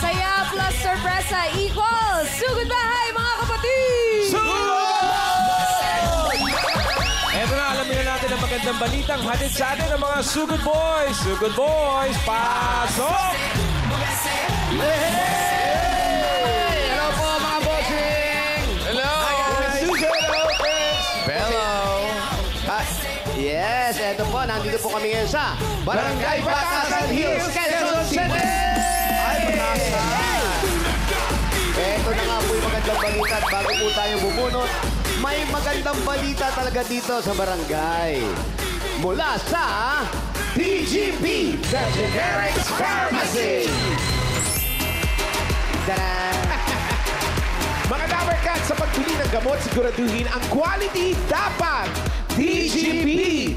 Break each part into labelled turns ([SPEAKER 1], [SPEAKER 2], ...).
[SPEAKER 1] Saya plus sorpresa equals Sugod Bahay, mga kapatid!
[SPEAKER 2] Eto na, alamin na natin ang magandang balitang hatid sa atin ng mga Sugod Boys. Sugod Boys, pasok!
[SPEAKER 3] Hello po mga bossing!
[SPEAKER 4] Hello! Hello!
[SPEAKER 3] Yes, eto po, nandito po kami ngayon sa Barangay Batasan Hills, Quezon City! Ay, Batasan! Eto na nga po yung magandang balita at bago po tayo bumunot, may magandang balita talaga dito sa barangay. Mula sa TGP, The Generics Pharmacy! Tara!
[SPEAKER 5] Mga Dabber Cats, sa pagbili ng gamot, siguraduhin ang quality dapat. TGP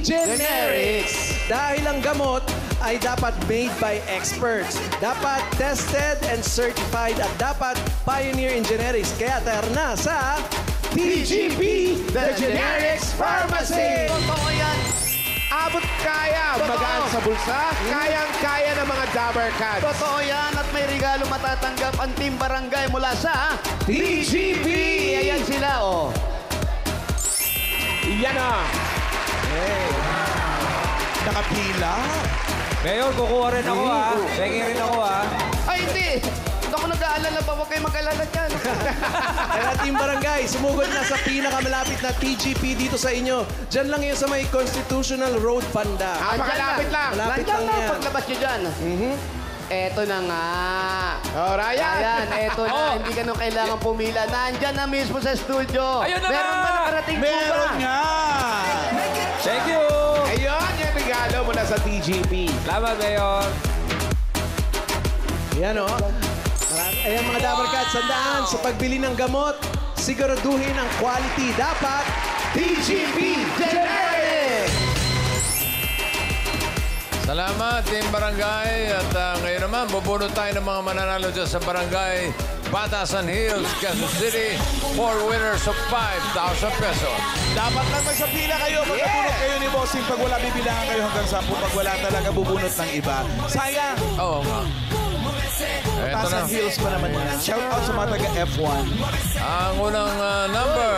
[SPEAKER 3] Generics!
[SPEAKER 6] Dahil ang gamot ay dapat made by experts. Dapat tested and certified at dapat pioneer in generics. Kaya tara na sa
[SPEAKER 5] TGP, The Generics Pharmacy.
[SPEAKER 3] Totoo yan!
[SPEAKER 5] Abot kaya,
[SPEAKER 3] Totoo.
[SPEAKER 5] magaan sa bulsa, kayang-kaya ng mga Dabber Cats.
[SPEAKER 3] Totoo yan at may regalo matatanggap ang Team Barangay mula sa
[SPEAKER 5] TGP!
[SPEAKER 3] Ayan sila, oh.
[SPEAKER 5] Yan na.
[SPEAKER 2] Nakapila. Mayor, kukuha rin ako ha. Pengin rin ako ha.
[SPEAKER 3] Ay, hindi! Hindi ako nag-aalala pa. Huwag kayo mag-alala dyan.
[SPEAKER 6] Kaya Team Barangay, sumugod na sa pinakamalapit na TGP dito sa inyo. Diyan lang yun sa may Constitutional Road Banda.
[SPEAKER 5] Napakalapit lang.
[SPEAKER 6] Malapit
[SPEAKER 3] Nandiyan
[SPEAKER 6] lang
[SPEAKER 3] na,
[SPEAKER 6] yan.
[SPEAKER 3] paglabas nyo dyan. Eto na nga.
[SPEAKER 5] Oh, Ryan.
[SPEAKER 3] Ayan, eto na. Hindi ka nung kailangan pumila. Nandyan na mismo sa studio.
[SPEAKER 2] Ayun na
[SPEAKER 3] Meron
[SPEAKER 2] nga!
[SPEAKER 3] ba nakarating po ba?
[SPEAKER 2] Meron nga! Thank you!
[SPEAKER 5] Ayun, yung regalo mula sa TGP.
[SPEAKER 2] Salamat, Mayor.
[SPEAKER 6] Ayan o. Ayan mga Dabber Cats, sandaan sa pagbili ng gamot, siguraduhin ang quality. Dapat
[SPEAKER 5] TGP Generics!
[SPEAKER 4] Salamat, Team Barangay. At ngayon naman, bubunot tayo ng mga mananalo dyan sa Barangay Batasan Hills, Quezon City. 4 winners of 5,000 pesos.
[SPEAKER 2] Dapat lang magsapila kayo. Magkabunot kayo ni Bossing pag wala bibilangan kayo hanggang 10. Pag wala talaga bubunot ng iba. Sayang!
[SPEAKER 4] Oo nga. Eto na.
[SPEAKER 2] Batasan Hills pa naman yan. Shout out sa mga taga F1.
[SPEAKER 4] Ang unang number.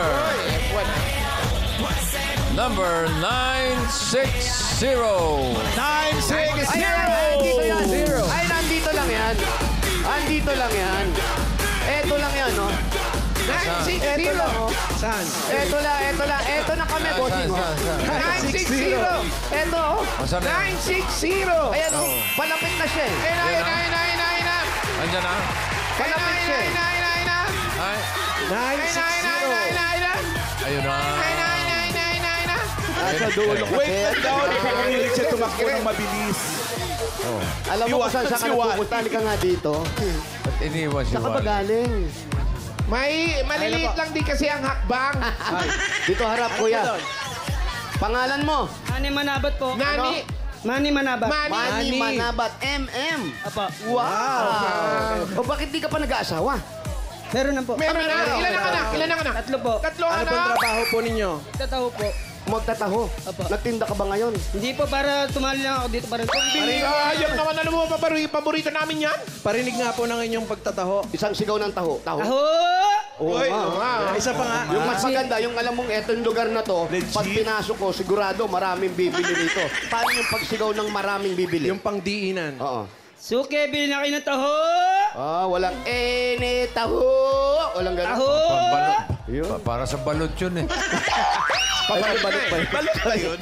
[SPEAKER 4] Number 960.
[SPEAKER 2] 960!
[SPEAKER 3] Nandito yan. Ay, nandito lang yan. Andito lang yan. Eto lang yan, no? 960. Eto lang, oh.
[SPEAKER 6] saan?
[SPEAKER 3] Eto lang. Eto na kami, bossing, oh.
[SPEAKER 5] 960!
[SPEAKER 3] Eto, oh.
[SPEAKER 4] Masan na?
[SPEAKER 5] 960!
[SPEAKER 3] Ayan, oh. Palapit na siya, eh.
[SPEAKER 4] Andyan na.
[SPEAKER 3] Palapit siya, eh.
[SPEAKER 4] Ay.
[SPEAKER 6] 960.
[SPEAKER 4] Ayun na.
[SPEAKER 3] Nasa dulo kasi.
[SPEAKER 2] Wait lang daw. Nakakamilig siya tumakbo ng mabilis.
[SPEAKER 3] Alam mo kung saan ka napupunta. Halika nga dito.
[SPEAKER 4] Ba't iniwan si
[SPEAKER 3] Saan ka ba
[SPEAKER 4] Wally?
[SPEAKER 3] galing?
[SPEAKER 5] Maliliit lang din kasi ang hakbang.
[SPEAKER 3] Dito harap, kuya. Pangalan mo?
[SPEAKER 7] Manny Manabat po.
[SPEAKER 5] Nani,
[SPEAKER 7] Manny Manabat.
[SPEAKER 3] Manny Manabat. MM.
[SPEAKER 7] Apa.
[SPEAKER 3] Wow. O bakit di ka pa nag-aasawa?
[SPEAKER 7] Meron na po.
[SPEAKER 5] meron na. Ilan ang anak?
[SPEAKER 7] Tatlo po.
[SPEAKER 5] Tatlong
[SPEAKER 6] Ano pong
[SPEAKER 5] anak?
[SPEAKER 6] trabaho po ninyo?
[SPEAKER 7] Tataho po.
[SPEAKER 3] Magtataho.
[SPEAKER 7] Apa.
[SPEAKER 3] Nagtinda ka ba ngayon?
[SPEAKER 7] Hindi po para tumali lang ako dito para
[SPEAKER 5] Ayun naman, alam mo, paborito namin yan.
[SPEAKER 6] Parinig nga po ng inyong pagtataho.
[SPEAKER 3] Isang sigaw ng taho. Taho?
[SPEAKER 7] Taho!
[SPEAKER 3] Oo
[SPEAKER 5] Uy,
[SPEAKER 3] nga.
[SPEAKER 6] Isa pa nga.
[SPEAKER 3] Yung mas maganda, yung alam mong etong lugar na to,
[SPEAKER 2] Legit.
[SPEAKER 3] pag pinasok ko, sigurado maraming bibili nito. Paano yung pagsigaw ng maraming bibili?
[SPEAKER 6] Yung pangdiinan.
[SPEAKER 3] Oo.
[SPEAKER 7] Suke, bili na kayo ng taho!
[SPEAKER 3] Walang taho. Walang ganun.
[SPEAKER 7] Taho!
[SPEAKER 3] Yun.
[SPEAKER 4] Para sa balot yun eh.
[SPEAKER 3] Balot pa yun. Balot pa yun.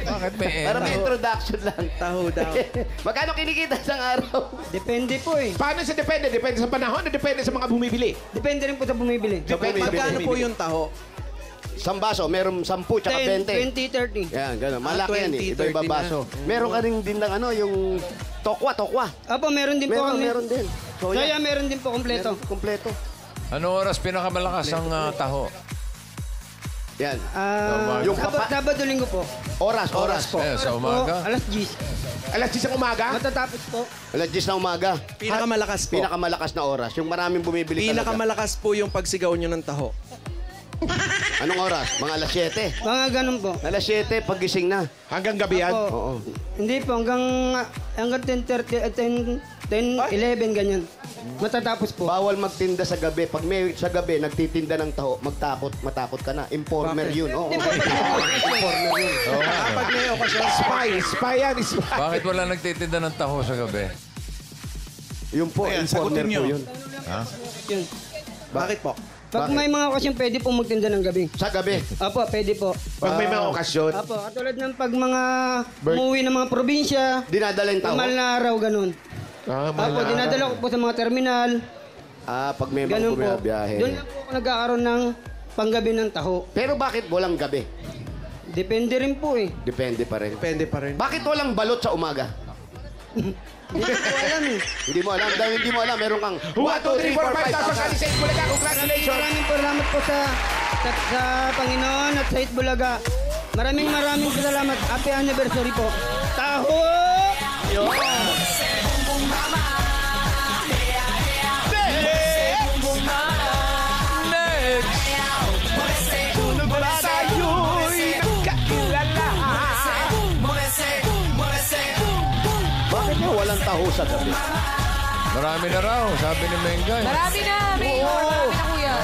[SPEAKER 4] Bakit may
[SPEAKER 3] Para may
[SPEAKER 4] ena?
[SPEAKER 3] introduction lang.
[SPEAKER 6] Taho daw.
[SPEAKER 3] Magkano kinikita isang araw?
[SPEAKER 7] Depende po eh.
[SPEAKER 5] Paano sa depende? Depende sa panahon o depende sa mga bumibili?
[SPEAKER 7] Depende rin po sa bumibili.
[SPEAKER 6] Magkano po yung taho?
[SPEAKER 3] Isang baso, meron 10 tsaka
[SPEAKER 7] 10,
[SPEAKER 3] 20.
[SPEAKER 7] 20, 30.
[SPEAKER 3] Yan, gano'n. Malaki yan eh.
[SPEAKER 6] 20,
[SPEAKER 3] Iba-iba
[SPEAKER 6] 30 na.
[SPEAKER 3] baso. Meron ka rin din ng yung tokwa.
[SPEAKER 7] Apo, meron din po kami.
[SPEAKER 3] Meron din.
[SPEAKER 7] Soya, meron din po kompleto.
[SPEAKER 3] Meron kompleto.
[SPEAKER 4] Anong oras pinakamalakas ang taho?
[SPEAKER 3] Yan.
[SPEAKER 4] Yung
[SPEAKER 3] kapa-
[SPEAKER 7] Sabado linggo po.
[SPEAKER 3] Oras po.
[SPEAKER 4] Sa umaga?
[SPEAKER 7] O, alas 10.
[SPEAKER 5] Alas 10 ng umaga?
[SPEAKER 7] Matatapos po.
[SPEAKER 3] Alas 10 na umaga.
[SPEAKER 6] Pinakamalakas po.
[SPEAKER 3] Pinakamalakas na oras. Yung maraming bumibili talaga.
[SPEAKER 6] Pinakamalakas po yung pagsigaw nyo ng taho.
[SPEAKER 3] Anong oras? Mga alas 7.
[SPEAKER 7] Mga ganun po.
[SPEAKER 3] Alas 7, paggising na.
[SPEAKER 5] Hanggang gabi yan?
[SPEAKER 7] Opo.
[SPEAKER 3] Oo.
[SPEAKER 7] Hindi po, hanggang 10, 11, ganyan. Matatapos po.
[SPEAKER 3] Bawal magtinda sa gabi. Pag may sa gabi, nagtitinda ng taho, matakot ka na. Informer yun. Oo. Informer yun.
[SPEAKER 6] Kapag may okasyon,
[SPEAKER 5] Spy yan. Spy.
[SPEAKER 4] Bakit wala nagtitinda ng taho sa gabi?
[SPEAKER 3] Yun po, informer po yun.
[SPEAKER 7] Yun.
[SPEAKER 6] bakit po?
[SPEAKER 7] Pag may mga okasyon, pwede po magtinda ng gabi.
[SPEAKER 3] Sa gabi.
[SPEAKER 7] Opo, pwede po.
[SPEAKER 5] Pag may mga okasyon.
[SPEAKER 7] Opo, katulad ng pag mga umuwi ng mga probinsya,
[SPEAKER 3] Dinadala yung taho.
[SPEAKER 7] mahal na araw, ganun. Opo, dinadala ko po sa mga terminal,
[SPEAKER 3] Pag may mga
[SPEAKER 7] ganun po.
[SPEAKER 3] bumiyabiyahe.
[SPEAKER 7] Doon lang po ako nagkakaroon ng panggabi ng taho.
[SPEAKER 3] Pero bakit walang gabi?
[SPEAKER 7] Depende rin po eh.
[SPEAKER 3] Depende pa rin.
[SPEAKER 6] Depende pa rin.
[SPEAKER 3] Bakit walang balot sa umaga?
[SPEAKER 7] Hindi ko alam eh.
[SPEAKER 3] Hindi mo alam. Dahil hindi mo alam, meron kang
[SPEAKER 5] 1, 2, 3, 4, 5,000 Kalisay Bulaga. Congratulations!
[SPEAKER 7] Maraming salamat po sa Panginoon at sa Itbulaga. Maraming salamat. Happy anniversary po. Taho!
[SPEAKER 3] Bakit nga walang taho sa gabi?
[SPEAKER 4] Marami na raw, sabi ni Mengay.
[SPEAKER 1] Marami na. May marami na, kuya.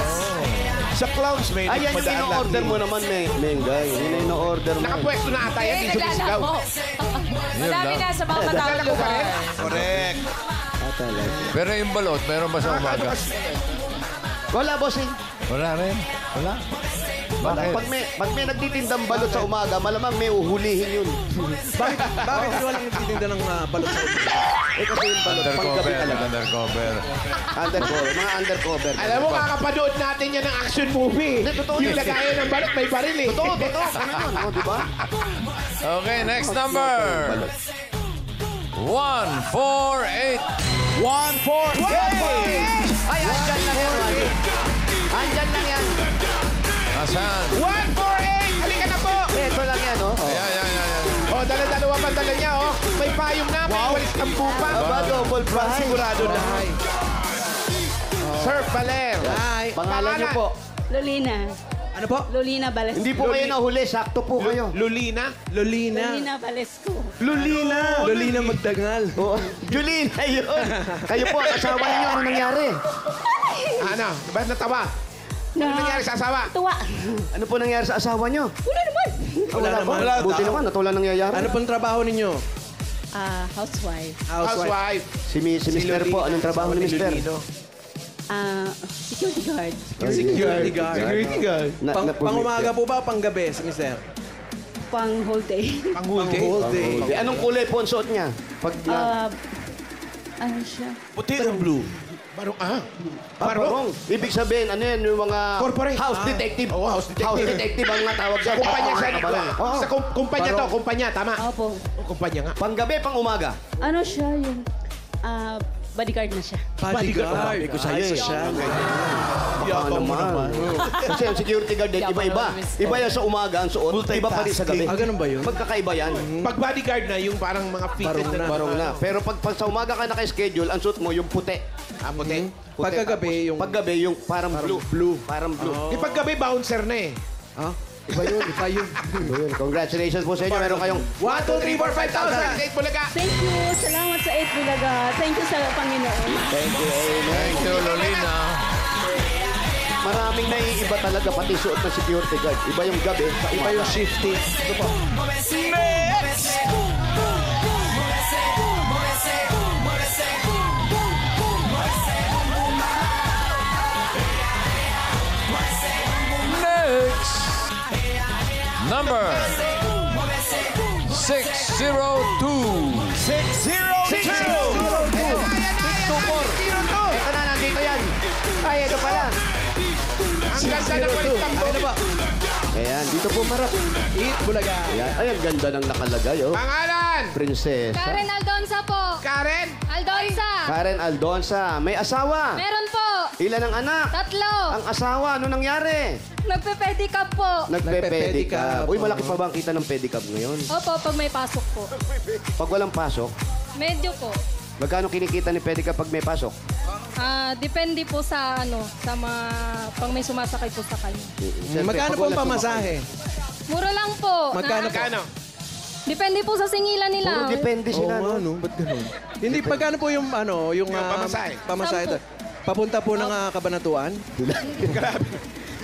[SPEAKER 5] Sa clowns, may
[SPEAKER 3] Ayan yung
[SPEAKER 5] nagpadaan lang
[SPEAKER 3] ino-order
[SPEAKER 5] din.
[SPEAKER 3] mo naman, Mengay. Yun yung ino-order mo.
[SPEAKER 5] Nakapwesto na ata yan.
[SPEAKER 1] Eh,
[SPEAKER 5] Hindi sumisigaw.
[SPEAKER 1] naglalako. Marami na sa mga matawag lugar.
[SPEAKER 5] Correct.
[SPEAKER 3] Talaga.
[SPEAKER 4] Pero yung balot, meron ba sa umaga?
[SPEAKER 3] Wala, bossing.
[SPEAKER 4] Wala rin. Wala. Bakit?
[SPEAKER 3] Pag may nagtitindang balot sa umaga, malamang may uhulihin yun.
[SPEAKER 6] Bakit walang nagtitinda ng balot sa umaga?
[SPEAKER 3] Eh kasi yung balot, panggabi
[SPEAKER 4] Undercover.
[SPEAKER 3] talaga.
[SPEAKER 4] Undercover.
[SPEAKER 3] Undercover, mga undercover.
[SPEAKER 5] Alam mo, kakapanood natin yan ng action movie.
[SPEAKER 3] Hindi, totoo
[SPEAKER 5] Yung
[SPEAKER 3] yun.
[SPEAKER 5] lagayan ng balot, may baril eh.
[SPEAKER 3] Totoo. Ganun yun, di ba?
[SPEAKER 4] Okay, next number. 148.
[SPEAKER 5] 148!
[SPEAKER 3] Ay, andyan lang yan. Andyan lang yan.
[SPEAKER 4] Asan?
[SPEAKER 5] 148! Halika na po!
[SPEAKER 3] Ito lang yan, oh.
[SPEAKER 4] Ayan, ayan, ayan.
[SPEAKER 5] Oh, dala-dalawa pa dala niya, oh. May payong na, may walis ang pupa.
[SPEAKER 3] Aba, double price.
[SPEAKER 5] Sigurado na. Sir Valer.
[SPEAKER 6] Hi.
[SPEAKER 3] Pangalan niyo po.
[SPEAKER 8] Lolina.
[SPEAKER 6] Ano po?
[SPEAKER 8] Lolina Balesco.
[SPEAKER 3] Hindi po kayo nahuli, sakto po kayo.
[SPEAKER 5] Lulina.
[SPEAKER 6] Lolina.
[SPEAKER 8] Lolina Balesco.
[SPEAKER 6] Lolina magdangal.
[SPEAKER 3] Oo. Julina, yun. Kayo po, asawa niyo, ano nangyari?
[SPEAKER 5] Ano? Ba't natawa? Ano nangyari sa asawa?
[SPEAKER 8] Tuwa.
[SPEAKER 3] Ano po nangyari sa asawa niyo?
[SPEAKER 8] Wala naman.
[SPEAKER 6] Wala naman.
[SPEAKER 3] Wala. Buti naman, natulang nangyayari.
[SPEAKER 6] Ano pong trabaho ninyo?
[SPEAKER 8] Housewife.
[SPEAKER 5] Housewife.
[SPEAKER 3] Si Mister po, anong trabaho ni Mister?
[SPEAKER 8] Security guard.
[SPEAKER 6] Security guard.
[SPEAKER 5] Security guard.
[SPEAKER 6] Pang-umaga po ba o pang-gabi, si Mister?
[SPEAKER 8] Pang whole day.
[SPEAKER 5] Panghuli.
[SPEAKER 6] Whole day.
[SPEAKER 3] Anong kulay po ang suot niya? Pag
[SPEAKER 8] Ano siya?
[SPEAKER 5] Puti o blue? Barong,
[SPEAKER 3] Barong. Ibig sabihin, ano yan, yung mga
[SPEAKER 5] Corporate.
[SPEAKER 3] house detective.
[SPEAKER 5] Oo, house detective.
[SPEAKER 3] House detective ang nga tawag dyan.
[SPEAKER 5] Kumpanya siya.
[SPEAKER 3] Oo.
[SPEAKER 5] Sa kumpanya to, kumpanya, tama.
[SPEAKER 8] Opo.
[SPEAKER 5] Oh, kumpanya nga.
[SPEAKER 3] Panggabi, pang umaga.
[SPEAKER 8] Ano siya yung bodyguard na siya.
[SPEAKER 6] Bodyguard.
[SPEAKER 3] Sabi ko sa'yo eh.
[SPEAKER 6] siya.
[SPEAKER 3] Baka naman. Kasi ang security guard din, iba-iba. Iba yan sa umaga ang suot, iba pa rin sa gabi.
[SPEAKER 6] Ganun ba yun?
[SPEAKER 3] Magkakaiba yan.
[SPEAKER 5] Pag bodyguard na, yung parang mga fitted na.
[SPEAKER 3] Barong na. Pero pag sa umaga ka naka-schedule, ang suot mo yung puti.
[SPEAKER 5] Puti.
[SPEAKER 6] Pagkagabi, yung...
[SPEAKER 3] Paggabi, yung parang blue. Parang blue.
[SPEAKER 5] Di paggabi, bouncer na eh.
[SPEAKER 6] Ha? Iba yun.
[SPEAKER 3] Ayun, congratulations po sa inyo. Meron kayong
[SPEAKER 5] 1, 2, 3, 4, 5,000. 8 Bulaga.
[SPEAKER 8] Thank you. Salamat sa 8 Bulaga. Thank you sa Panginoon.
[SPEAKER 3] Thank you, amen.
[SPEAKER 4] Thank you, Lolina.
[SPEAKER 3] Maraming naiiba talaga, pati suot ng security guard. Iba yung gabi, sa
[SPEAKER 6] Iba yung shifting. Ito po.
[SPEAKER 4] Next. Number 602.
[SPEAKER 3] 624. Ito na, nandito yan. Ay, ito pala.
[SPEAKER 5] Ang ganda ng walis ang
[SPEAKER 6] Ano ba?
[SPEAKER 3] Ayan, dito po marap.
[SPEAKER 6] Eat Bulaga.
[SPEAKER 3] Ayan, ay, ang ganda ng nakalagay, oh.
[SPEAKER 5] Pangalan.
[SPEAKER 3] Prinsesa.
[SPEAKER 1] Karen Aldonza po.
[SPEAKER 5] Karen.
[SPEAKER 1] Aldonza.
[SPEAKER 3] Karen Aldonza. May asawa.
[SPEAKER 1] Meron po.
[SPEAKER 3] Ilan ang anak?
[SPEAKER 1] 3.
[SPEAKER 3] Ang asawa, ano nangyari?
[SPEAKER 1] Nagpe-pedicab po.
[SPEAKER 3] Nagpe-pedicab. Uy, malaki pa ba ang kita ng pedicab ngayon?
[SPEAKER 1] Opo, pag may pasok po.
[SPEAKER 3] Pag walang pasok,
[SPEAKER 1] Medyo po.
[SPEAKER 3] magkano kinikita ni pedicab pag may pasok?
[SPEAKER 1] Depende po sa sa mga pag may sumasakay po sa kanya.
[SPEAKER 3] Siyempre,
[SPEAKER 6] Magkano
[SPEAKER 3] pag
[SPEAKER 6] po ang
[SPEAKER 3] walang
[SPEAKER 6] pamasahe?
[SPEAKER 1] Mura lang po.
[SPEAKER 6] Magkano po?
[SPEAKER 5] Kano?
[SPEAKER 1] Depende po sa singilan
[SPEAKER 3] Puro
[SPEAKER 1] nila.
[SPEAKER 3] depende
[SPEAKER 6] Oo
[SPEAKER 3] sila,
[SPEAKER 6] nga,
[SPEAKER 3] no?
[SPEAKER 6] no? Ba't ganun? Hindi, magkano po yung, yung
[SPEAKER 5] pamasahe.
[SPEAKER 6] pamasahe doon? Papunta po ng Kabanatuan?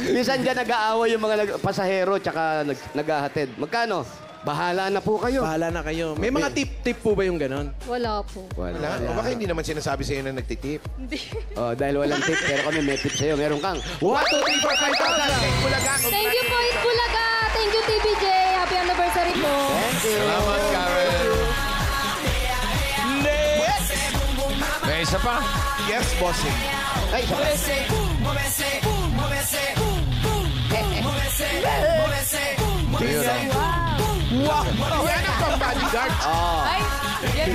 [SPEAKER 3] Minsan dyan nag-aaway yung mga pasahero tsaka naghahatid. Magkano? Bahala na po kayo.
[SPEAKER 6] Bahala na kayo. May mga tip-tip po ba yung ganon?
[SPEAKER 1] Wala po.
[SPEAKER 5] Wala. O baka hindi naman sinasabi sa'yo na nagtitip.
[SPEAKER 1] Hindi.
[SPEAKER 3] Oh, dahil walang tip, pero kami may tip sa'yo. Meron kang 1, 2, 3, 4, 5,000.
[SPEAKER 5] Bulaga.
[SPEAKER 1] Thank you po, It Bulaga. Thank you, TBJ. Happy anniversary po.
[SPEAKER 3] Thank you.
[SPEAKER 4] Salamat, Karen.
[SPEAKER 5] Next!
[SPEAKER 4] May isa pa?
[SPEAKER 5] Yes, bossing.
[SPEAKER 3] Ay,
[SPEAKER 4] Ayun,
[SPEAKER 5] Wow! Yan ang pang-bodyguard.
[SPEAKER 1] Ay, yan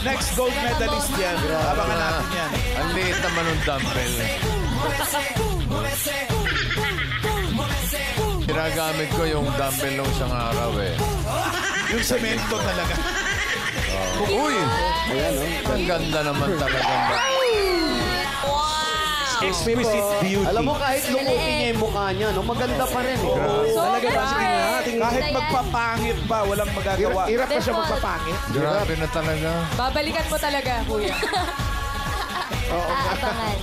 [SPEAKER 5] Next gold medalist yan. Abangan natin yan.
[SPEAKER 4] Ang liit naman ng dumbbell. Ginagamit ko yung dumbbell nung isang araw eh.
[SPEAKER 5] Yung semento talaga.
[SPEAKER 4] Uy!
[SPEAKER 3] ayan, no?
[SPEAKER 4] Ang ganda naman talaga.
[SPEAKER 5] Exquisite beauty.
[SPEAKER 3] Alam mo, kahit lumukin niya yung mukha niya, no? Maganda pa rin. Eh.
[SPEAKER 6] Talaga ba? Sige nga. Tingnan.
[SPEAKER 5] Kahit magpapangit pa, walang magagawa. Hirap pa siya
[SPEAKER 1] Default.
[SPEAKER 5] magpapangit.
[SPEAKER 4] Grabe na talaga.
[SPEAKER 1] Babalikan mo talaga, kuya. Aabangan.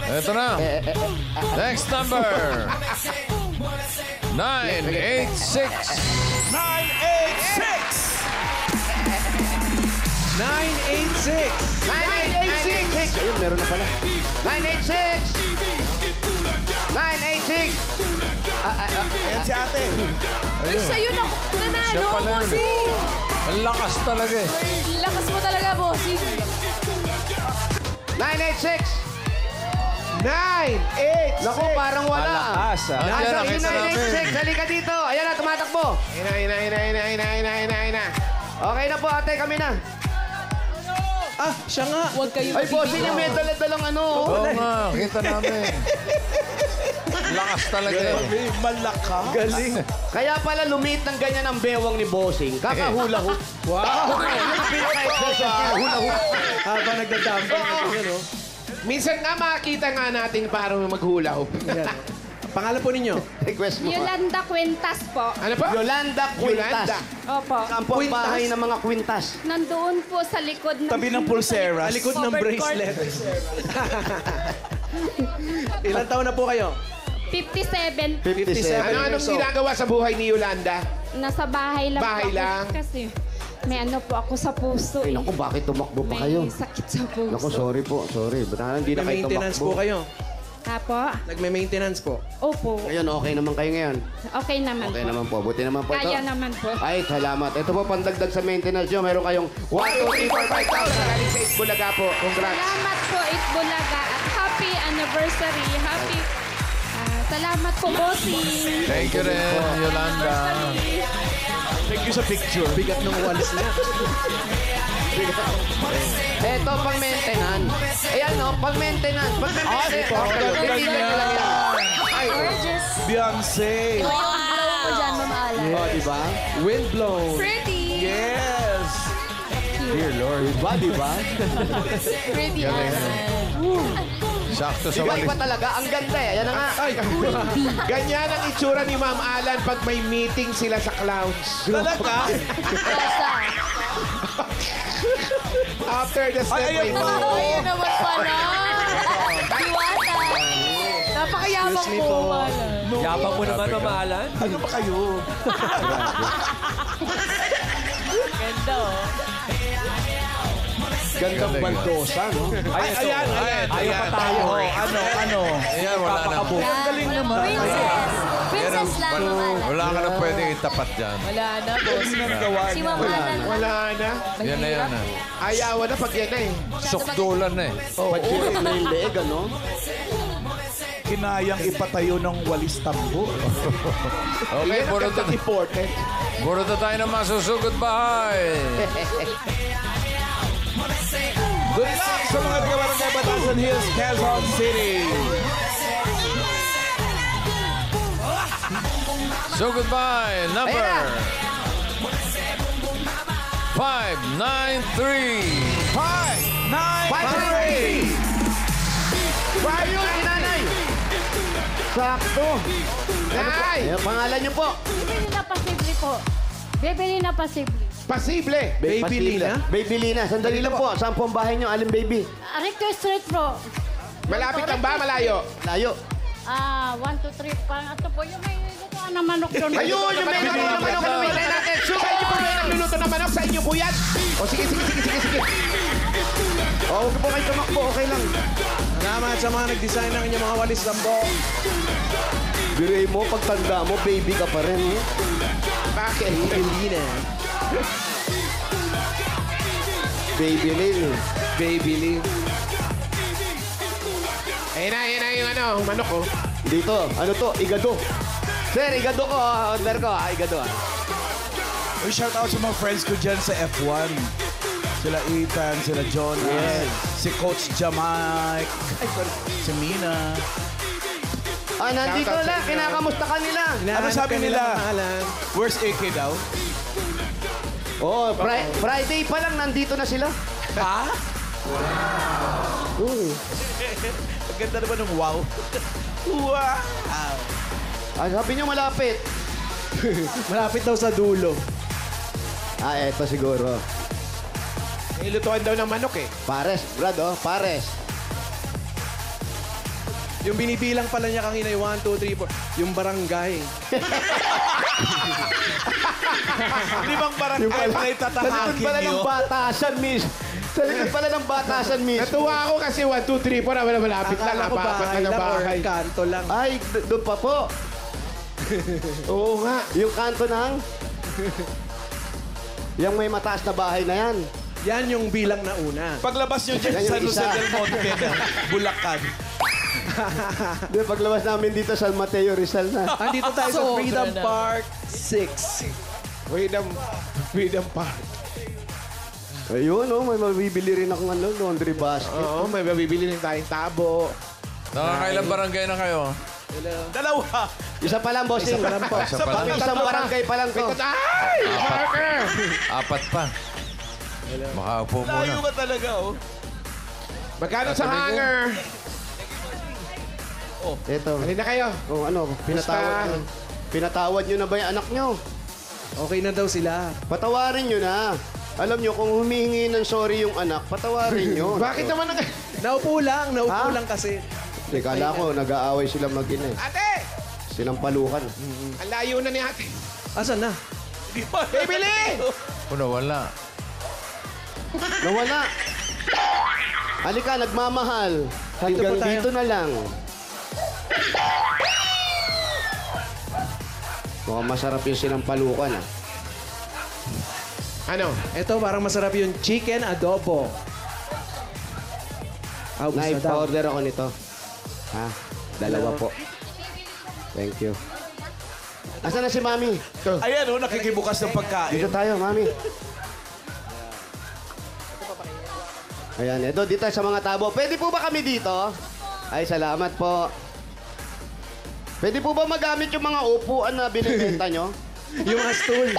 [SPEAKER 4] Ito na. Next number. 986.
[SPEAKER 5] 986!
[SPEAKER 6] 986!
[SPEAKER 3] 986! Ayun, meron na pala. 986! 986!
[SPEAKER 5] Ayan si ate.
[SPEAKER 1] Ay, sa'yo na
[SPEAKER 4] Siya
[SPEAKER 1] nanalo,
[SPEAKER 4] pala yun.
[SPEAKER 1] bossing.
[SPEAKER 4] Ang lakas talaga eh.
[SPEAKER 1] Lakas mo talaga, bossing.
[SPEAKER 3] 986!
[SPEAKER 5] 986!
[SPEAKER 3] Naku, parang wala.
[SPEAKER 2] Malakas, ah.
[SPEAKER 4] Nandiyan,
[SPEAKER 3] Nasa
[SPEAKER 4] nakita namin.
[SPEAKER 3] 986, halika dito. Ayan na, tumatakbo.
[SPEAKER 5] Ina.
[SPEAKER 3] Okay na po, ate, kami na.
[SPEAKER 6] Ah, siya nga.
[SPEAKER 1] Huwag kayong
[SPEAKER 3] Ay, bossing yung may dala-dalang ano.
[SPEAKER 4] Oo nga, kita namin. Lakas talaga eh.
[SPEAKER 5] Malaka.
[SPEAKER 6] Galing.
[SPEAKER 3] Kaya pala lumiit ng ganyan ang bewang ni bossing. Kakahula hoop.
[SPEAKER 6] Wow!
[SPEAKER 3] Pinaka-exercise, hula hoop.
[SPEAKER 6] Habang nagdadambang natin yan, no?
[SPEAKER 5] Minsan nga makita nga natin parang maghula hoop.
[SPEAKER 6] Ayan. Pangalan po ninyo?
[SPEAKER 3] Request mo pa.
[SPEAKER 8] Yolanda Cuentas po.
[SPEAKER 5] Ano pa?
[SPEAKER 3] Yolanda Quintas.
[SPEAKER 5] Yolanda.
[SPEAKER 8] Opo.
[SPEAKER 3] Kampo ang bahay ng mga Quintas.
[SPEAKER 8] Nandoon po sa likod ng...
[SPEAKER 5] Tabi ng pulseras.
[SPEAKER 6] Alikod ng
[SPEAKER 8] Covered
[SPEAKER 6] bracelet. Ilan taon na po kayo?
[SPEAKER 8] 57.
[SPEAKER 3] 57
[SPEAKER 5] Anong
[SPEAKER 3] years old.
[SPEAKER 5] ginagawa sa buhay ni Yolanda?
[SPEAKER 8] Nasa bahay lang
[SPEAKER 5] Bahay
[SPEAKER 8] po ako.
[SPEAKER 5] lang?
[SPEAKER 8] Kasi may ano po ako sa puso.
[SPEAKER 3] Ay,
[SPEAKER 8] eh.
[SPEAKER 3] naku, bakit tumakbo pa
[SPEAKER 8] May
[SPEAKER 3] kayo?
[SPEAKER 8] sakit sa puso.
[SPEAKER 3] Naku, sorry po. Sorry. Ba't hindi na
[SPEAKER 6] May
[SPEAKER 3] kayo
[SPEAKER 6] maintenance
[SPEAKER 3] tumakbo?
[SPEAKER 6] po kayo?
[SPEAKER 8] Apo?
[SPEAKER 6] Nagme-maintenance po?
[SPEAKER 8] Opo.
[SPEAKER 3] Ngayon, okay naman kayo ngayon.
[SPEAKER 8] Okay naman
[SPEAKER 3] Okay
[SPEAKER 8] po.
[SPEAKER 3] naman po. Buti naman po ito.
[SPEAKER 8] Kaya naman po.
[SPEAKER 3] Ay, salamat. Ito po, pandagdag sa maintenance nyo. Meron kayong 1, 2, 3, 4, 5,000.
[SPEAKER 5] Galing sa Itbulaga po. Congrats.
[SPEAKER 8] Salamat po, Itbulaga. At happy anniversary. Happy... salamat po, bossing.
[SPEAKER 4] Thank you rin, Yolanda.
[SPEAKER 8] Anniversary.
[SPEAKER 5] Thank you sa picture.
[SPEAKER 6] Bigat ng walis niya.
[SPEAKER 3] Ito, pang maintenance. Ayan, no? Pang maintenance. Pag maintenance. Hindi lang yan. Ay,
[SPEAKER 8] Gorgeous.
[SPEAKER 5] Beyonce.
[SPEAKER 1] Ito yung glow mo dyan, mamaalan.
[SPEAKER 3] oh, diba?
[SPEAKER 6] Windblown.
[SPEAKER 1] Pretty.
[SPEAKER 5] Yes.
[SPEAKER 4] Dear Lord.
[SPEAKER 3] Diba, diba?
[SPEAKER 1] Pretty.
[SPEAKER 4] Sakto sa
[SPEAKER 3] Diba,
[SPEAKER 4] walis.
[SPEAKER 3] iba talaga. Ang ganda eh. Ayan na nga.
[SPEAKER 5] Ay, ganyan ang itsura ni Ma'am Alan pag may meeting sila sa clowns. Talaga? After the step, may
[SPEAKER 1] Ayun naman pala. Diwata. Napakayabang
[SPEAKER 6] Excuse me
[SPEAKER 1] po.
[SPEAKER 6] po.
[SPEAKER 1] Wala.
[SPEAKER 2] Yabang mo naman, mamahalan.
[SPEAKER 5] Ano ba kayo?
[SPEAKER 1] Ganda, oh.
[SPEAKER 3] Gandang baldosa, no?
[SPEAKER 2] Ay,
[SPEAKER 5] Ayan.
[SPEAKER 2] Ayaw pa tayo.
[SPEAKER 5] Ano?
[SPEAKER 4] Ayan, wala na.
[SPEAKER 5] Ang galing naman.
[SPEAKER 1] Princess. Princess lang, mamaalan.
[SPEAKER 4] Wala ka na pwedeng itapat dyan.
[SPEAKER 1] Wala na, boss. Si mamaalan na.
[SPEAKER 5] Wala na.
[SPEAKER 4] Yan na yan.
[SPEAKER 5] Ayawan na pag yan na eh.
[SPEAKER 4] Sukdulan na eh.
[SPEAKER 3] Pagkirit na yung leeg, ano?
[SPEAKER 5] Kinayang ipatayo ng walis tambo.
[SPEAKER 4] Okay,
[SPEAKER 5] Yan ang
[SPEAKER 4] puro
[SPEAKER 5] gandang important.
[SPEAKER 4] na tayo ng masusugod bahay.
[SPEAKER 5] Good luck sa mga taga-barangay
[SPEAKER 2] Quezon Hills, Quezon City.
[SPEAKER 4] So goodbye, number
[SPEAKER 3] Ayan
[SPEAKER 4] 593.
[SPEAKER 2] 593.
[SPEAKER 3] Ayun, nanay. Sakto.
[SPEAKER 5] Nay!
[SPEAKER 3] Ay, pangalan niyo po?
[SPEAKER 8] Bibili na posible po. Bibili na posible.
[SPEAKER 5] Pasible.
[SPEAKER 6] Baby Lina?
[SPEAKER 3] Baby Lina. Sandali lang po. Saan po ang bahay niyo, Alin Baby?
[SPEAKER 8] Request Street po.
[SPEAKER 5] Malapit lang ba? Malayo?
[SPEAKER 3] Layo.
[SPEAKER 8] 1, 2, 3. Parang ito po. Yung may lutuan na manok doon.
[SPEAKER 3] Ayun, yung may naman naman.
[SPEAKER 5] natin. Sa inyo po yung nagluluto ng manok. Sa inyo po yan. O sige.
[SPEAKER 3] Oh, huwag po kayo tumakbo. Okay lang.
[SPEAKER 6] Salamat sa mga nag-design ng inyong mga walis lambo.
[SPEAKER 3] Biray mo, pagtanda mo, baby ka pa rin. Eh?
[SPEAKER 5] Bakit?
[SPEAKER 6] Baby Lina.
[SPEAKER 3] Baby Lin.
[SPEAKER 6] Baby Lina.
[SPEAKER 5] Ayun na yung manok ko.
[SPEAKER 3] Dito, ano to? Igado. Sir, igado ko. Order ko. Igado.
[SPEAKER 2] Uy, shout out sa mga friends ko dyan sa F1. Sila Ethan, sila Jonas, si Coach Jamaic, si Mina.
[SPEAKER 3] Nandito
[SPEAKER 5] Shoutout sa
[SPEAKER 3] lang.
[SPEAKER 5] inyo.
[SPEAKER 3] Kinakamusta ka nila.
[SPEAKER 2] Ano sabi nila? Where's AK daw?
[SPEAKER 3] Oh, Friday pa lang nandito na sila.
[SPEAKER 2] Ha?
[SPEAKER 3] Oo.
[SPEAKER 2] Ang ganda naman ng wow. Wow!
[SPEAKER 3] Sabi niyo malapit.
[SPEAKER 6] Malapit daw sa dulo.
[SPEAKER 3] Eto siguro.
[SPEAKER 5] Ilutuan daw ng manok eh.
[SPEAKER 3] Pares, Brad, oh. Pares.
[SPEAKER 6] Yung binibilang pala niya kanina yung 1, 2, 3, 4. Yung barangay.
[SPEAKER 2] Limang barangay pa
[SPEAKER 3] Sa likod
[SPEAKER 2] itatahakin
[SPEAKER 3] pala
[SPEAKER 2] niyo.
[SPEAKER 3] ng batasan, miss. Sa likod pala ng batasan, miss.
[SPEAKER 5] Natuwa ako kasi 1, 2, 3, 4. Wala malapit lang.
[SPEAKER 6] Akala ko
[SPEAKER 5] Napaapat
[SPEAKER 6] bahay
[SPEAKER 5] na
[SPEAKER 6] lang or
[SPEAKER 5] bahay.
[SPEAKER 6] kanto lang.
[SPEAKER 3] Ay, doon pa po.
[SPEAKER 5] Oo nga.
[SPEAKER 3] Yung kanto ng... Yung may mataas na bahay na yan.
[SPEAKER 6] Yan yung bilang na una.
[SPEAKER 2] Paglabas nyo dyan
[SPEAKER 3] Yan
[SPEAKER 2] sa
[SPEAKER 3] yung
[SPEAKER 2] Jose
[SPEAKER 3] isa.
[SPEAKER 2] del Monte na Bulacan.
[SPEAKER 3] Di, paglabas namin dito sa Mateo Rizal na.
[SPEAKER 6] Andito tayo sa Freedom Park 6.
[SPEAKER 5] Freedom Park.
[SPEAKER 3] Ayun, oh, may mabibili rin akong laundry basket.
[SPEAKER 5] Oo, may mabibili rin tayong tabo.
[SPEAKER 4] Nakakailang barangay na kayo?
[SPEAKER 2] Dalawa.
[SPEAKER 3] Isa pa lang, bossing.
[SPEAKER 6] Isa pa lang po.
[SPEAKER 4] Isa pa lang.
[SPEAKER 3] Isang barangay pa lang to.
[SPEAKER 5] Ay! Parker!
[SPEAKER 4] 4 pa. Makaupo
[SPEAKER 2] Layo
[SPEAKER 4] muna.
[SPEAKER 2] ka talaga, oh.
[SPEAKER 5] Magkano sa hanger?
[SPEAKER 3] Ito.
[SPEAKER 5] Halina kayo.
[SPEAKER 3] Oh, ano, pinatawad nyo. Pinatawad nyo na ba yung anak nyo?
[SPEAKER 6] Okay na daw sila.
[SPEAKER 3] Patawarin nyo na. Alam nyo, kung humihingi ng sorry yung anak, patawarin nyo.
[SPEAKER 5] Bakit naman
[SPEAKER 6] Naupo lang
[SPEAKER 3] Ha?
[SPEAKER 6] lang kasi.
[SPEAKER 3] Hindi, kala ko, nag-aaway sila mag-ina eh.
[SPEAKER 5] Ate!
[SPEAKER 3] Sinampalukan.
[SPEAKER 5] Ang layo na ni ate.
[SPEAKER 6] Asan na?
[SPEAKER 5] Bibili!
[SPEAKER 4] Wala.
[SPEAKER 3] Nawala. Halika, nagmamahal. Hanggang
[SPEAKER 6] po tayo.
[SPEAKER 3] dito na lang. Mukhang masarap yung sinampalukan ah.
[SPEAKER 5] Ano?
[SPEAKER 6] Ito parang masarap yung chicken adobo. Ubus na daw.
[SPEAKER 3] Na-order ako nito. Ha? Dalawa po. Thank you. Asan na si Mami?
[SPEAKER 2] Ayan, oh, nakikibukas ng pagkain.
[SPEAKER 3] Dito tayo, Mami. Ayan, ito dito sa mga tabo. Pwede po ba kami dito? Ay, salamat po. Pwede po ba magamit yung mga upuan na binibenta nyo?
[SPEAKER 6] Yung mga stool.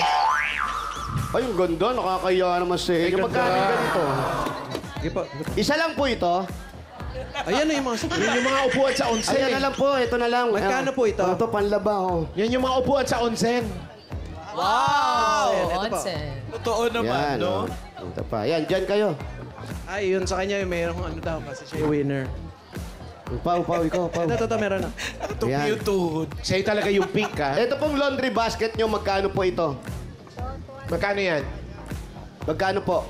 [SPEAKER 3] Ay, yung ganda. Nakakaya naman sa inyo. Magkano ganito?
[SPEAKER 6] Sige po.
[SPEAKER 3] Isa lang po ito.
[SPEAKER 6] Ayan na yung mga stool.
[SPEAKER 5] Yan yung mga upuan sa onsen.
[SPEAKER 3] Ayan na lang po. Ito na lang.
[SPEAKER 6] Magkano po ito?
[SPEAKER 3] Ito, panlaba. Oh.
[SPEAKER 5] Yan yung mga upuan sa onsen.
[SPEAKER 6] Ayan, ito po.
[SPEAKER 2] Totoo naman,
[SPEAKER 3] Yan,
[SPEAKER 2] no?
[SPEAKER 3] oh. Ito pa. Yan, dyan kayo.
[SPEAKER 6] Ay, yun sa kanya yung mayroong ano daw kasi siya yung winner.
[SPEAKER 3] Pau, ikaw, Pau.
[SPEAKER 6] Ito, meron na.
[SPEAKER 2] Ito
[SPEAKER 3] Yan.
[SPEAKER 2] yung tuhod.
[SPEAKER 5] Sa'yo talaga yung pink, ha?
[SPEAKER 3] Ito pong laundry basket nyo, magkano po ito?
[SPEAKER 5] Magkano yan?
[SPEAKER 3] Magkano po?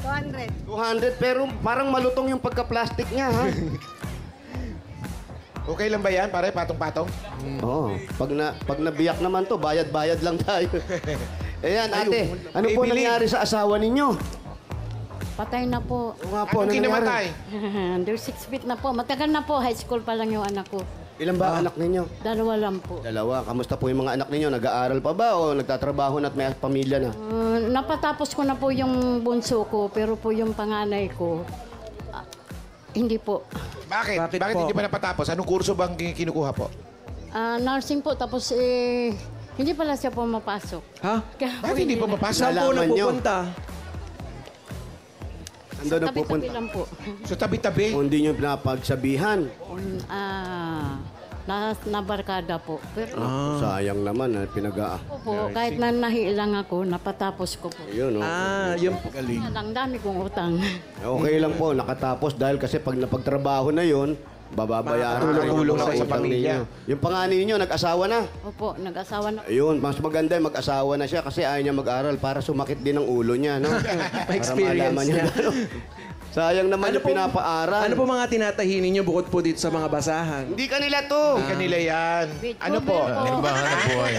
[SPEAKER 8] 200.
[SPEAKER 3] 200, pero parang malutong yung pagka-plastic niya, ha?
[SPEAKER 5] Okay lang ba yan, pare? Patong-patong?
[SPEAKER 3] Oo. Pag nabiyak naman to, bayad-bayad lang tayo. Ayan, ate. Ano po
[SPEAKER 5] Bibili.
[SPEAKER 3] nangyari sa asawa ninyo?
[SPEAKER 8] Patay na po.
[SPEAKER 3] Oo nga po,
[SPEAKER 5] Anong
[SPEAKER 3] ano
[SPEAKER 5] kinamatay?
[SPEAKER 3] nangyari?
[SPEAKER 8] Under 6 feet na po. Matagal na po. High school pa lang yung anak ko.
[SPEAKER 3] Ilan ba anak ninyo?
[SPEAKER 8] 2 lang po.
[SPEAKER 3] Dalawa. Kamusta po yung mga anak ninyo? Nag-aaral pa ba o nagtatrabaho na at may pamilya na?
[SPEAKER 8] Napatapos ko na po yung bunso ko, pero po yung panganay ko,
[SPEAKER 9] Hindi po.
[SPEAKER 5] Bakit?
[SPEAKER 6] Bakit
[SPEAKER 5] Bakit
[SPEAKER 6] po?
[SPEAKER 5] hindi pa napatapos? Anong kurso bang kinukuha po?
[SPEAKER 9] Nursing po, tapos hindi pala siya pumapasok.
[SPEAKER 6] Ha?
[SPEAKER 9] Kaya
[SPEAKER 5] Bakit hindi pa mapasok?
[SPEAKER 6] Saan po
[SPEAKER 3] Nalaman nyo.
[SPEAKER 6] napupunta?
[SPEAKER 3] Ando na
[SPEAKER 9] tabi-tabi
[SPEAKER 3] pupunta.
[SPEAKER 9] lang po.
[SPEAKER 5] So tabi-tabi.
[SPEAKER 3] Kung hindi nyo pinapagsabihan.
[SPEAKER 9] Nabarkada po. Pero
[SPEAKER 3] Sayang naman, pinag-a...
[SPEAKER 9] po, kahit na nahilang ako, napatapos ko po.
[SPEAKER 3] Yun,
[SPEAKER 6] Yung
[SPEAKER 9] Ang dami kong utang.
[SPEAKER 3] Okay lang po, nakatapos dahil kasi pag napagtrabaho na yon, bababayaran
[SPEAKER 5] Tulong-tulong
[SPEAKER 3] yung
[SPEAKER 5] sa
[SPEAKER 3] utang
[SPEAKER 5] pamilya.
[SPEAKER 3] ninyo. Yung panganay ninyo, nag-asawa na.
[SPEAKER 9] Opo, nag-asawa na.
[SPEAKER 3] Ayun, mas maganda mag-asawa na siya kasi ayaw niya mag-aral para sumakit din ang ulo niya, no? Para
[SPEAKER 6] experience
[SPEAKER 3] malaman
[SPEAKER 6] niya.
[SPEAKER 3] gano'n. Sayang naman yung pinapaaral.
[SPEAKER 6] Ano po mga tinatahi ninyo bukod po dito sa mga basahan?
[SPEAKER 3] Hindi kanila to.
[SPEAKER 5] Kanila yan. Ano po?
[SPEAKER 4] Libahan ng buhay.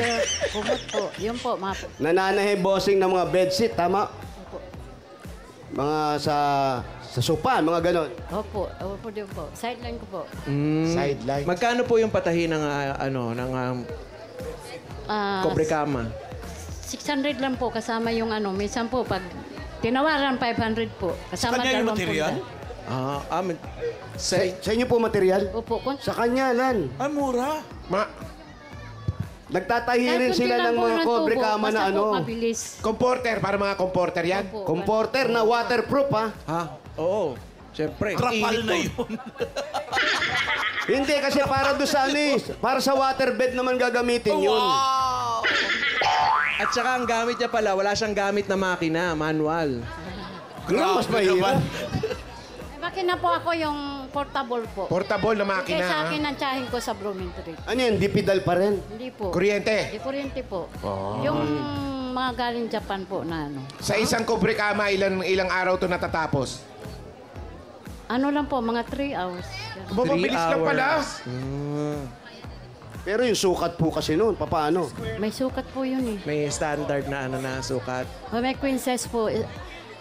[SPEAKER 9] Kumot po. Yun po, mga po.
[SPEAKER 3] Nananahe bossing ng mga bedsheet, tama? Mga sa sopa, mga ganon.
[SPEAKER 9] Opo, opo din po. Sideline ko po.
[SPEAKER 5] Sideline.
[SPEAKER 6] Magkano po yung patahi ng
[SPEAKER 9] Ah,
[SPEAKER 6] koprekama?
[SPEAKER 9] 600 lang po kasama yung ano. Minsan po pag tinawaran 500 po. Kasama
[SPEAKER 2] Kanya yung
[SPEAKER 9] dalawang
[SPEAKER 2] material?
[SPEAKER 9] punda.
[SPEAKER 3] Sa inyo po material?
[SPEAKER 9] Opo,
[SPEAKER 3] Sa kanya, Lan.
[SPEAKER 2] Ay, mura.
[SPEAKER 3] Nagtatahi
[SPEAKER 9] kahit
[SPEAKER 3] rin
[SPEAKER 9] kunti
[SPEAKER 3] sila
[SPEAKER 9] lang
[SPEAKER 3] ng
[SPEAKER 9] po
[SPEAKER 3] mga
[SPEAKER 9] tubo,
[SPEAKER 3] kobrekama na
[SPEAKER 9] basta po
[SPEAKER 3] ano.
[SPEAKER 9] mabilis.
[SPEAKER 5] Comporter, para mga comporter yan.
[SPEAKER 9] Opo,
[SPEAKER 3] Comporter na waterproof, ha?
[SPEAKER 6] Ha? Oo. Siyempre.
[SPEAKER 2] Trapal na yun.
[SPEAKER 3] Hindi, kasi para doon sa anis. Para sa waterbed naman gagamitin yun.
[SPEAKER 6] At saka ang gamit niya pala, wala siyang gamit na makina, manual.
[SPEAKER 3] Mas mahirap.
[SPEAKER 9] Makina po ako yung portable po.
[SPEAKER 5] Portable na
[SPEAKER 9] Kaya
[SPEAKER 5] makina.
[SPEAKER 9] sa akin ang tsahin ko sa Blooming Tree.
[SPEAKER 3] Ano yan, dipidal pa rin?
[SPEAKER 9] Hindi po.
[SPEAKER 5] Kuryente.
[SPEAKER 9] Di kuryente po. Yung mga galing Japan po na ano.
[SPEAKER 5] Sa isang kobrekama, ilang araw to natatapos?
[SPEAKER 9] Ano lang po, mga 3 hours.
[SPEAKER 5] Mabilis lang pala.
[SPEAKER 3] Pero yung sukat po kasi noon, paano?
[SPEAKER 9] May sukat po yun eh.
[SPEAKER 6] May standard na na sukat.
[SPEAKER 9] May queen size po.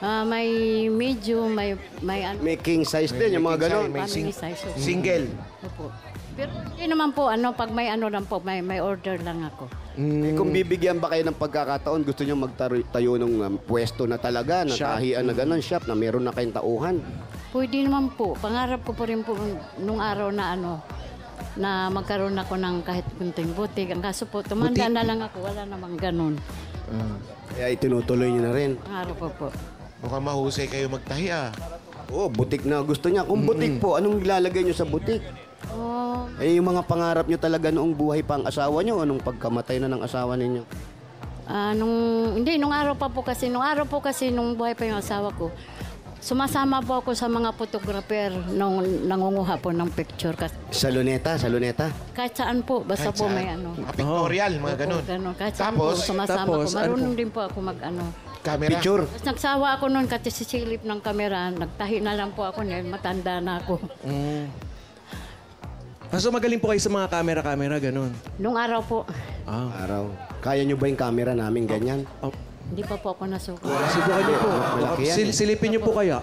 [SPEAKER 9] May medium, may ano.
[SPEAKER 3] May king size din, yung mga ganon.
[SPEAKER 5] May
[SPEAKER 9] Family size. Opo.
[SPEAKER 5] Single.
[SPEAKER 9] Opo. Pero hindi naman po, ano, pag may ano lang po, may order lang ako.
[SPEAKER 3] Eh, kung bibigyan ba kayo ng pagkakataon, gusto nyo magtayo ng pwesto na talaga, na tahian na ganon, shop, na meron na kayong tauhan.
[SPEAKER 9] Pwede naman po. Pangarap ko po rin po nung araw na ano, na magkaroon ako ng kahit kunting butik. Ang kaso po, tumanda na lang ako. Wala namang ganun.
[SPEAKER 3] Kaya itinutuloy nyo na rin.
[SPEAKER 9] Pangarap ko po.
[SPEAKER 5] Mukhang mahusay kayo magtahi ah.
[SPEAKER 3] Oo, butik na gusto niya. Kung butik po, anong ilalagay nyo sa butik?
[SPEAKER 9] Oh,
[SPEAKER 3] Eh, yung mga pangarap nyo talaga noong buhay pa ang asawa nyo, anong pagkamatay na ng asawa ninyo?
[SPEAKER 9] nung araw pa po kasi, nung buhay pa yung asawa ko, sumasama po ako sa mga photographer nung nangunguha po ng picture.
[SPEAKER 3] Sa luneta, sa luneta.
[SPEAKER 9] Kahit saan po, basta
[SPEAKER 5] Kahit
[SPEAKER 9] po
[SPEAKER 5] saan.
[SPEAKER 9] may ano.
[SPEAKER 5] Mga pictorial, mga ganon.
[SPEAKER 9] Ganun. Kahit saan
[SPEAKER 5] Tapos,
[SPEAKER 9] po, sumasama
[SPEAKER 6] tapos,
[SPEAKER 9] ko.
[SPEAKER 6] ano
[SPEAKER 9] Marunong din po ako mag-ano.
[SPEAKER 5] camera.
[SPEAKER 3] Picture.
[SPEAKER 9] Tapos nagsawa ako noon kasi sisilip ng kamera. Nagtahi na lang po ako dahil matanda na ako.
[SPEAKER 6] So magaling po kayo sa mga camera, ganun.
[SPEAKER 9] Nung araw po,
[SPEAKER 3] Araw. Kaya nyo ba yung camera namin ganyan?
[SPEAKER 9] hindi pa po ako nasuko.
[SPEAKER 6] Subukan niyo po.
[SPEAKER 3] Malaki yan.
[SPEAKER 6] Silipin niyo po kaya.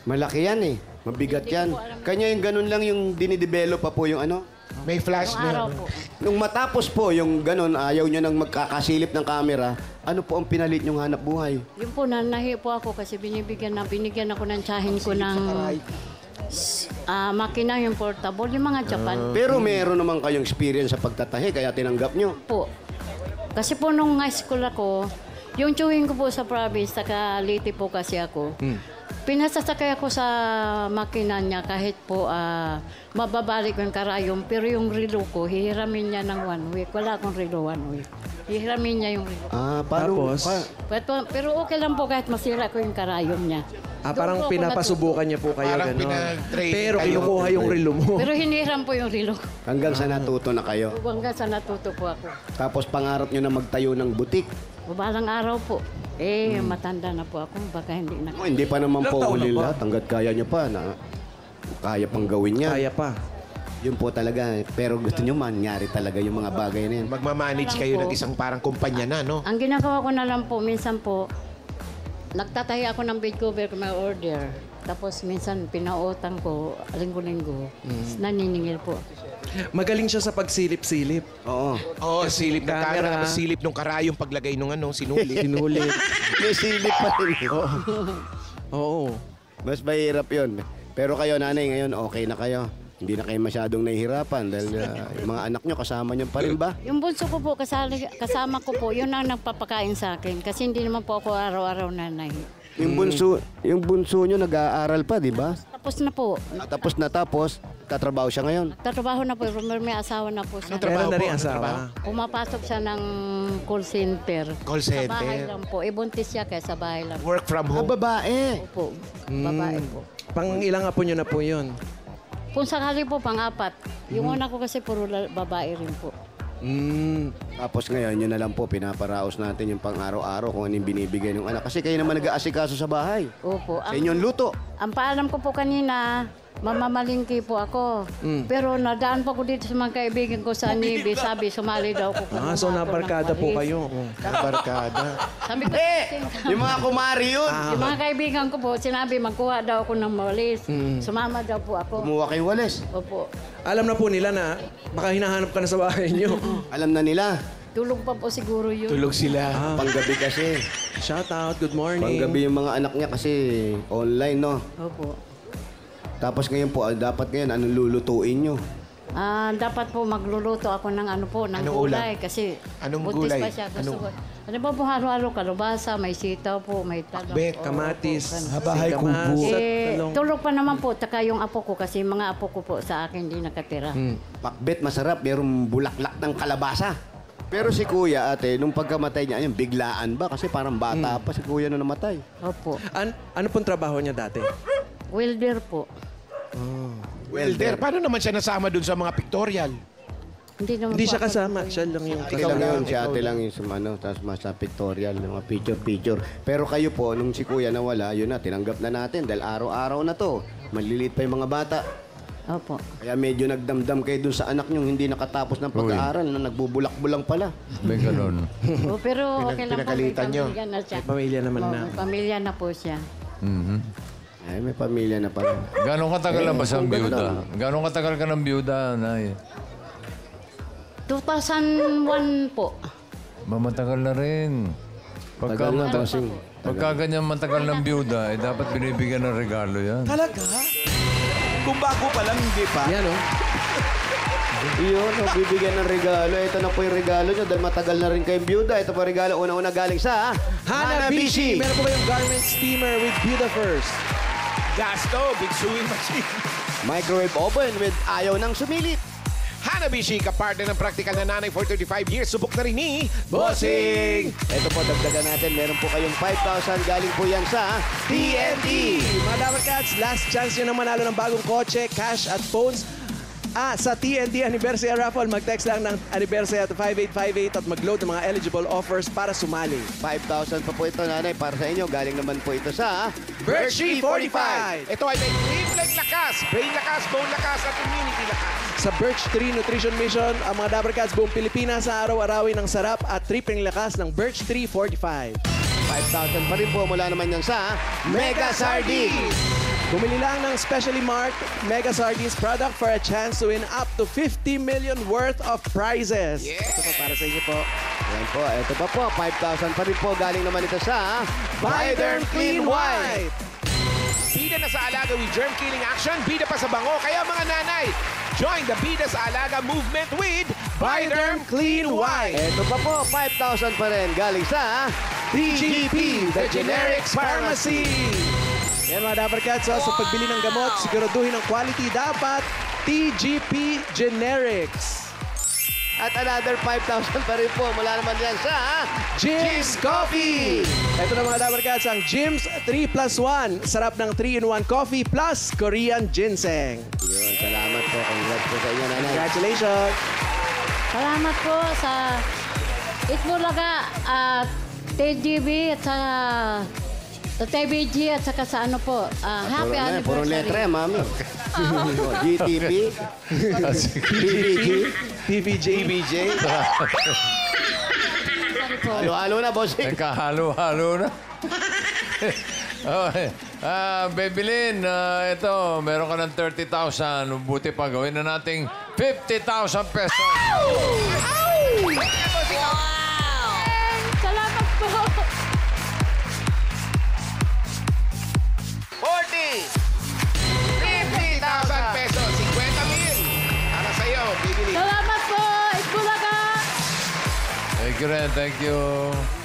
[SPEAKER 3] Malaki yan eh. Mabigat yan. Kanya yung ganun lang yung dinidevelop pa po yung ano.
[SPEAKER 5] May flash
[SPEAKER 9] Nung araw
[SPEAKER 5] na.
[SPEAKER 9] po.
[SPEAKER 3] Nung matapos po yung ganun, ayaw nyo nang magkakasilip ng camera, ano po ang pinalit nyong hanap buhay?
[SPEAKER 9] Yun po, nanahi po ako kasi binigyan ako ng tsahin ko ng makina yung portable, yung mga Japan
[SPEAKER 3] Pero meron naman kayong experience sa pagtatahi, kaya tinanggap nyo.
[SPEAKER 9] po. Kasi po nung high school ako, yung chewing ko po sa province, saka Leyte po kasi ako. Pinasasakay ako sa makina niya kahit po mababalik yung karayom. Pero yung relo ko, hihiramin niya ng 1 week. Wala akong relo 1 week. Hihiramin niya yung relo.
[SPEAKER 3] Paano?
[SPEAKER 6] Tapos?
[SPEAKER 9] Pero okay lang po kahit masira ko yung karayom niya.
[SPEAKER 6] Parang
[SPEAKER 9] Doon po ako
[SPEAKER 6] pinapasubukan niya po kayo,
[SPEAKER 5] Parang
[SPEAKER 6] gano'n.
[SPEAKER 5] pinag-training
[SPEAKER 6] Pero
[SPEAKER 5] kayo.
[SPEAKER 6] kinukuha yung relo mo.
[SPEAKER 9] Pero hiniram po yung relo.
[SPEAKER 3] Hanggang sa natuto na kayo.
[SPEAKER 9] Hanggang sa natuto po ako.
[SPEAKER 3] Tapos pangarap nyo na magtayo ng butik.
[SPEAKER 9] Balang araw po. Matanda na po ako. Baka hindi na.
[SPEAKER 3] Hindi pa naman
[SPEAKER 2] Ilang
[SPEAKER 3] po
[SPEAKER 2] taon na
[SPEAKER 3] uli
[SPEAKER 2] po?
[SPEAKER 3] lahat. Hanggat kaya nyo pa na kaya pang gawin yan.
[SPEAKER 6] Kaya pa.
[SPEAKER 3] Yun po talaga. Pero gusto nyo mangyari talaga yung mga bagay na yan.
[SPEAKER 5] Magmamanage kayo ng isang parang kumpanya na, no?
[SPEAKER 9] Ang ginagawa ko na lang po, minsan po, nagtatahi ako ng bed cover kung may order. Tapos minsan pinautang ko, linggo-linggo. Naniningil po.
[SPEAKER 6] Magaling siya sa pagsilip-silip.
[SPEAKER 3] Oo.
[SPEAKER 5] Oo, silip ng
[SPEAKER 6] camera.
[SPEAKER 5] camera, tapos silip ng karayong paglagay ng ano, sinuli.
[SPEAKER 6] Sinulit.
[SPEAKER 3] May silip pa rin.
[SPEAKER 6] Oo.
[SPEAKER 3] Mas mahirap yun. Pero kayo, nanay, ngayon okay na kayo. Hindi na kayo masyadong nahihirapan dahil yung mga anak nyo, kasama nyo pa rin ba?
[SPEAKER 9] Yung bunso ko po, kasama ko po, yun ang nagpapakain sa akin. Kasi hindi naman po ako araw-araw nanay.
[SPEAKER 3] Yung bunso nyo nag-aaral pa, di ba?
[SPEAKER 9] Tapos na po.
[SPEAKER 3] Tapos, tatrabaho siya ngayon.
[SPEAKER 9] Tatrabaho na po, may asawa na po siya.
[SPEAKER 6] Meron na rin asawa.
[SPEAKER 9] Pumapasok siya ng call center.
[SPEAKER 5] Call
[SPEAKER 9] Sa bahay
[SPEAKER 5] center.
[SPEAKER 9] lang po. Buntis siya kaya sa bahay lang.
[SPEAKER 5] Work from home.
[SPEAKER 3] Babae.
[SPEAKER 9] Opo, babae po.
[SPEAKER 6] Pang ilang apo nyo na po yun?
[SPEAKER 9] Kung sakali po, pang-apat. Yung una ko kasi puro babae rin po.
[SPEAKER 3] Tapos ngayon, yun na lang po, pinaparaos natin yung pang-araw-araw kung anong binibigay ng anak. Kasi kayo naman nag-aasikaso sa bahay.
[SPEAKER 9] Opo.
[SPEAKER 3] Sa inyong luto.
[SPEAKER 9] Ang paalam ko po kanina, mamamalingki po ako. Pero nadaan po ko dito sa mga kaibigan ko sa Nibi. Sabi, sumali daw ko.
[SPEAKER 6] So nabarkada po kayo.
[SPEAKER 5] Barkada.
[SPEAKER 9] Sabi ko,
[SPEAKER 3] Yung mga kumari yun.
[SPEAKER 9] yung mga kaibigan ko po, sinabi, magkuha daw ako ng walis. Sumama daw po ako.
[SPEAKER 3] Kumuha kayong walis.
[SPEAKER 9] Opo.
[SPEAKER 6] Alam na po nila na baka hinahanap ka na sa bahay nyo.
[SPEAKER 3] Alam na nila.
[SPEAKER 9] Tulog pa po siguro yun.
[SPEAKER 5] Tulog sila.
[SPEAKER 3] Panggabi kasi.
[SPEAKER 6] Shout out, good morning.
[SPEAKER 3] Panggabi yung mga anak niya kasi online, no?
[SPEAKER 9] Opo.
[SPEAKER 3] Tapos ngayon po, dapat ngayon, anong lulutuin nyo?
[SPEAKER 9] Dapat po magluluto ako ng ano po, ng
[SPEAKER 5] Anong
[SPEAKER 9] gulay. Kasi
[SPEAKER 5] Anong
[SPEAKER 9] buntis
[SPEAKER 5] gulay?
[SPEAKER 9] pa siya. Gusto ko. Ano ba po halo-halo? Kalubasa, may sitaw po, may talong.
[SPEAKER 5] Akbet,
[SPEAKER 9] po.
[SPEAKER 6] Kamatis,
[SPEAKER 2] Bahay
[SPEAKER 6] singkamas,
[SPEAKER 2] kubo.
[SPEAKER 6] talong.
[SPEAKER 9] Tulog pa naman po, taka yung apo ko kasi mga apo ko po sa akin hindi nakatira.
[SPEAKER 3] Pakbet, masarap. Merong bulaklak ng kalabasa. Pero si Kuya, ate, nung pagkamatay niya, ayun, biglaan ba? Kasi parang bata pa si Kuya na namatay.
[SPEAKER 9] Opo.
[SPEAKER 6] Ano pong trabaho niya dati?
[SPEAKER 9] Welder po.
[SPEAKER 5] Welder. Paano naman siya nasama dun sa mga pictorial?
[SPEAKER 9] Hindi naman
[SPEAKER 6] Hindi
[SPEAKER 9] po
[SPEAKER 6] siya
[SPEAKER 9] ako-
[SPEAKER 6] kasama. Siya lang yung
[SPEAKER 3] Ate lang yun, si ate lang yung sumano, tapos sa pictorial, mga picture-picture. Pero kayo po, nung si Kuya nawala, yun na, tinanggap na natin dahil araw-araw na to. Maliliit pa yung mga bata.
[SPEAKER 9] Opo.
[SPEAKER 3] Kaya medyo nagdamdam kayo dun sa anak nyo, hindi nakatapos ng pag-aaral, na nagbubulak-bulang pala.
[SPEAKER 4] May ganun.
[SPEAKER 9] Pero okay lang po, may
[SPEAKER 5] pinagalitan niyo.
[SPEAKER 9] pamilya na siya.
[SPEAKER 6] May pamilya naman
[SPEAKER 9] Oo,
[SPEAKER 6] na.
[SPEAKER 9] may pamilya na po siya.
[SPEAKER 3] Ay, may pamilya na pala.
[SPEAKER 4] Gano'ng katagal na ba siyang
[SPEAKER 3] kung ganun
[SPEAKER 4] byuda?
[SPEAKER 3] lang.
[SPEAKER 4] Gano'ng katagal ka ng byuda, Nay?
[SPEAKER 9] 2001 po.
[SPEAKER 4] Mamatagal na rin.
[SPEAKER 3] Tagal na, bossing.
[SPEAKER 4] Pagka ganyan matagal ng byuda, dapat binibigyan ng regalo yan.
[SPEAKER 2] Talaga? Kung bago pa lang, hindi pa.
[SPEAKER 6] Yan, oh.
[SPEAKER 3] Iyon, bibigyan ng regalo. Ito na po yung regalo nyo dahil matagal na rin kayong byuda. Ito po regalo, una-una galing sa
[SPEAKER 6] Hanabishi! Meron po kayong garment steamer with Beauty First.
[SPEAKER 2] Gas stove, big sewing machine.
[SPEAKER 3] Microwave oven with ayaw ng sumilit.
[SPEAKER 5] Hanabishi, kapartner ng practical na nanay for 35 years. Subok na rin ni
[SPEAKER 3] Bossing! Ito po, dagdagan natin. Meron po kayong 5,000. Galing po yan sa TNT.
[SPEAKER 6] Mga Dabar Cats, last chance nyo na manalo ng bagong kotse, cash at phones. Sa TNT Anniversary Raffle, mag-text lang ng Anniversary at 5858 at mag-load ng mga eligible offers para sumali.
[SPEAKER 3] 5,000 pa po ito, nanay, para sa inyo. Galing naman po ito sa
[SPEAKER 5] Birchie 45. Ito ay may triple lakas, brain lakas, bone lakas, at immunity lakas.
[SPEAKER 6] Sa Birch 3 Nutrition Mission, ang mga Dabar Cats buong Pilipinas sa araw-arawin ng sarap at tripling lakas ng Birch 345.
[SPEAKER 3] 5,000 pa rin po. Mula naman yan sa Mega Sardines.
[SPEAKER 6] Bumili lang ng specially marked Mega Sardines product for a chance to win up to 50 million worth of prizes. Ito po para sa inyo po.
[SPEAKER 3] Ayan po, ito pa po. 5,000 pa rin po. Galing naman ito sa Bioderm Clean White.
[SPEAKER 5] Bida na sa alaga with germ-killing action, bida pa sa bango. Kaya mga nanay, join the Bida sa Alaga movement with Bioderm Clean White.
[SPEAKER 3] Ito pa po, 5,000 pa rin. Galing sa
[SPEAKER 6] TGP,
[SPEAKER 5] The Generics Pharmacy.
[SPEAKER 6] Yan mga Dabar Cats, sa pagbili ng gamot, siguraduhin ang quality dapat TGP Generics.
[SPEAKER 3] At another 5,000 pa rin po. Mula naman yan sa
[SPEAKER 6] Jim's Coffee! Ito na mga Dabar Cats, ang Jim's 3+1. Sarap ng 3-in-1 coffee plus Korean ginseng.
[SPEAKER 3] Yun, salamat po. Congrats po sa inyo, nanay.
[SPEAKER 6] Congratulations!
[SPEAKER 9] Salamat po sa Itbulaga at TGB at sa TBG at saka sa ano po. Happy anniversary.
[SPEAKER 3] Puro letra, mami. GTP, PBG,
[SPEAKER 6] PVJ.
[SPEAKER 3] PBJ. Halo-halo na, bossing.
[SPEAKER 4] Nagkahalo-halo na. Okay. Babylin, ito, meron ka ng 30,000. Buti pa, gawin na nating 50,000 pesos.
[SPEAKER 8] Salamat po.
[SPEAKER 5] 40, 50,
[SPEAKER 4] you rin. Thank you.